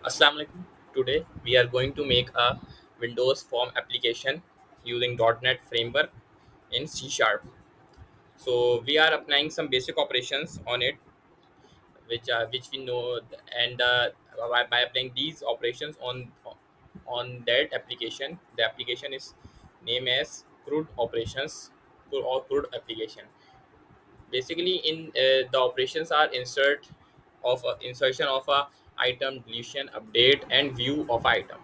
Assalamu alaikum. Today we are going to make a Windows Form application using .NET framework in C Sharp. So we are applying some basic operations on it, which we know, and by applying these operations on that application, the application is named as CRUD operations or CRUD application. Basically, in the operations are insertion of a item, deletion, update, and view of item.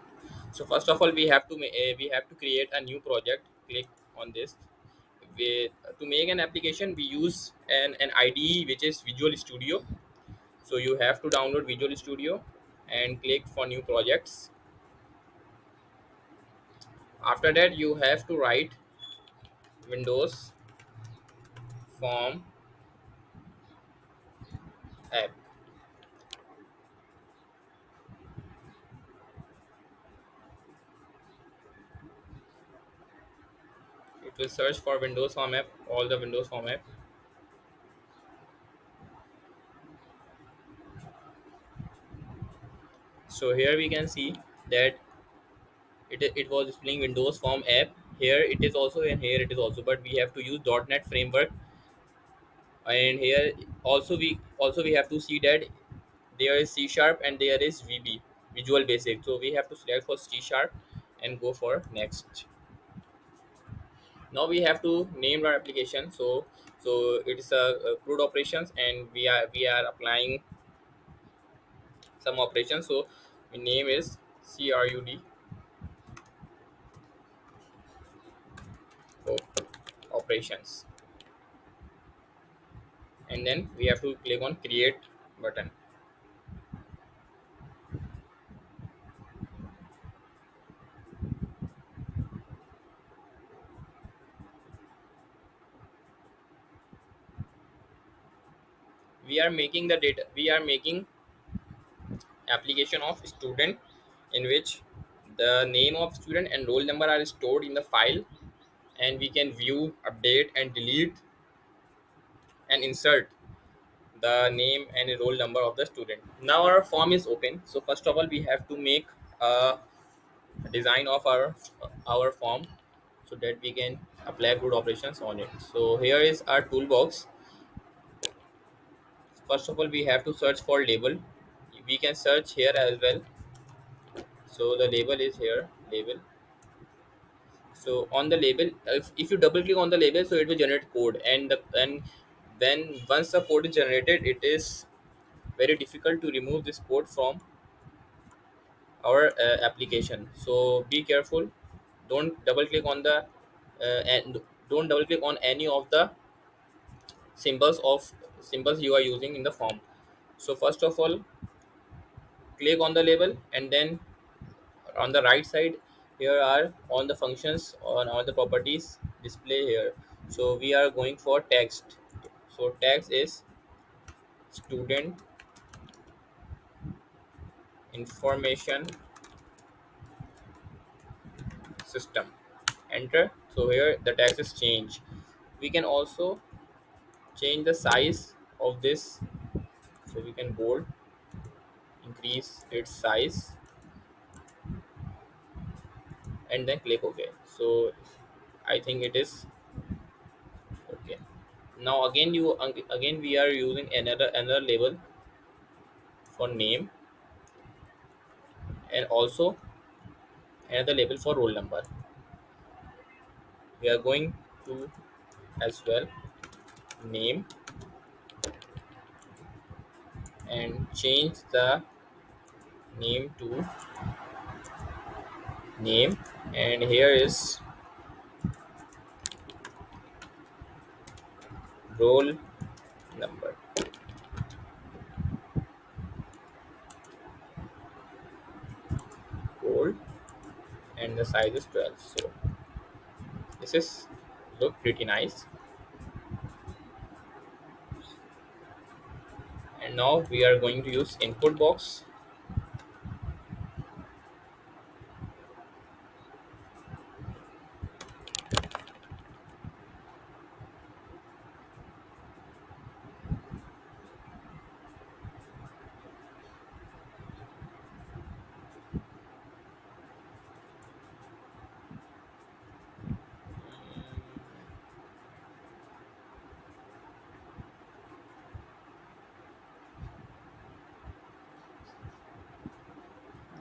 So first of all, we have to create a new project. Click on this. To make an application, we use an IDE, which is Visual Studio. So you have to download Visual Studio and click for new projects. After that, you have to write Windows Form app. It will search for Windows Form app, all the Windows Form app. So here we can see that it was displaying Windows Form app. Here it is also, and here it is also, but we have to use .NET framework. And here also we have to see that there is C Sharp and there is VB, Visual Basic. So we have to select for C Sharp and go for next. Now we have to name our application. So it is a CRUD operations, and we are applying some operations. So the name is CRUD operations, and then we have to click on create button. We are making application of student, in which the name of student and roll number are stored in the file, and we can view, update, and delete and insert the name and roll number of the student. Now our form is open. So first of all, we have to make a design of our form, so that we can apply good operations on it. So here is our toolbox. First of all, we have to search for label. We can search here as well. So the label is here, label. So on the label, if you double click on the label, so it will generate code, and then once the code is generated, it is very difficult to remove this code from our application. So be careful. Don't double click on the and don't double click on any of the symbols you are using in the form. So first of all, click on the label, and then on the right side, here are all the functions on all the properties display here. So we are going for text. So text is student information system. Enter. So here the text is changed. We can also change the size of this. So we can bold, increase its size, and then click OK. So I think it is okay. Now again we are using another label for name, and also another label for roll number. We are going to as well name, and change the name to name, and here is roll number, roll, and the size is 12. So this is look pretty nice. And now we are going to use input box.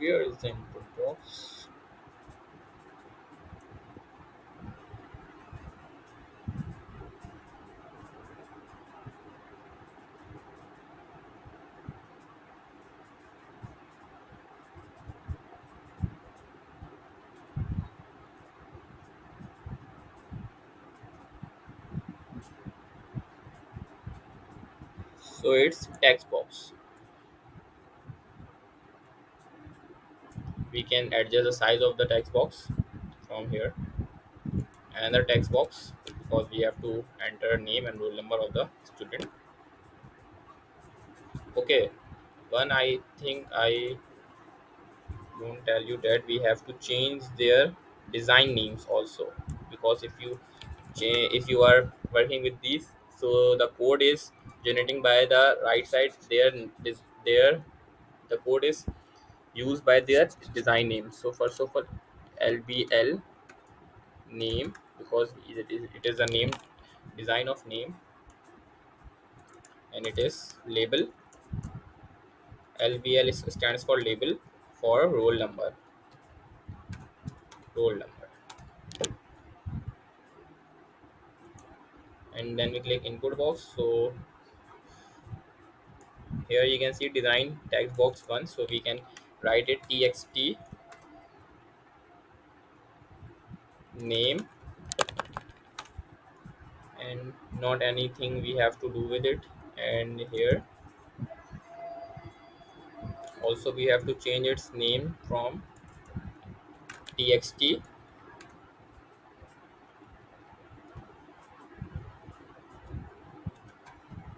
Where is the input box? So it's text box. We can adjust the size of the text box from here. Another text box, because we have to enter name and roll number of the student. Okay, one I think I don't tell you that we have to change their design names also, because if you are working with these, so the code is generating by the right side, their the code is used by their design name. So first of all, lbl name, because it is a name, design of name, and it is label. Stands for label for roll number, and then we click input box. So here you can see design text box 1, so we can write it txt name, and not anything we have to do with it. And here also we have to change its name from txt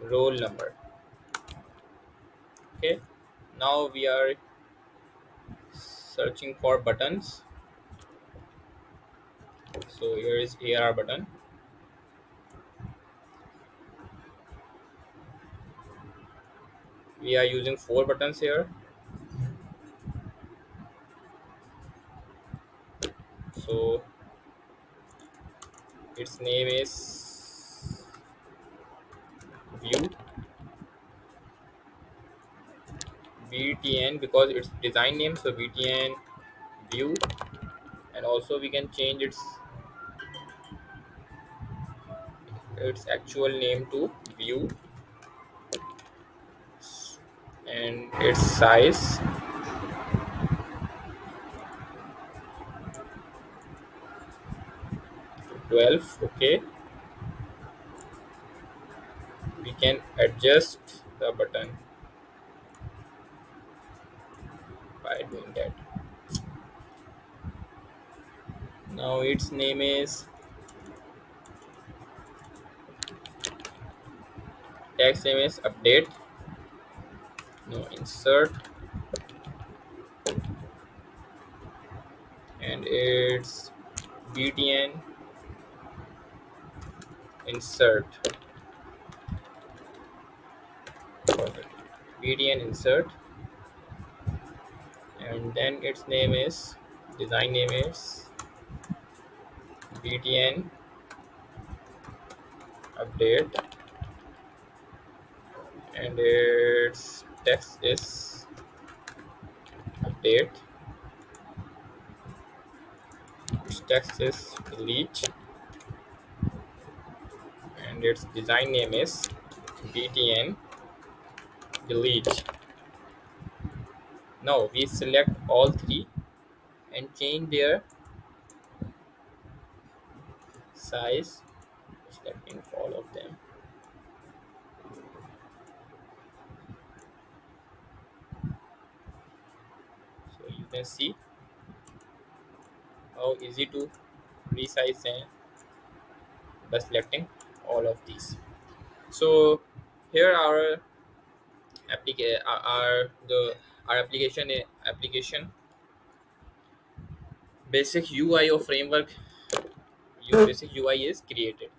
roll number. Okay, now we are searching for buttons. So here are button. We are using four buttons here. So its name is view vtn, because it's design name, so vtn view. And also we can change its actual name to view, and its size 12. Okay, we can adjust the button by doing that. Now its name is text name is update, no insert, and it's btn insert. Perfect. btn insert, and then its name is design name is btn update, and its text is update, its text is delete, and its design name is btn delete. Now we select all three and change their size, selecting all of them. So you can see how easy to resize and by selecting all of these. So here our the our application basic UI or framework, basic UI is created.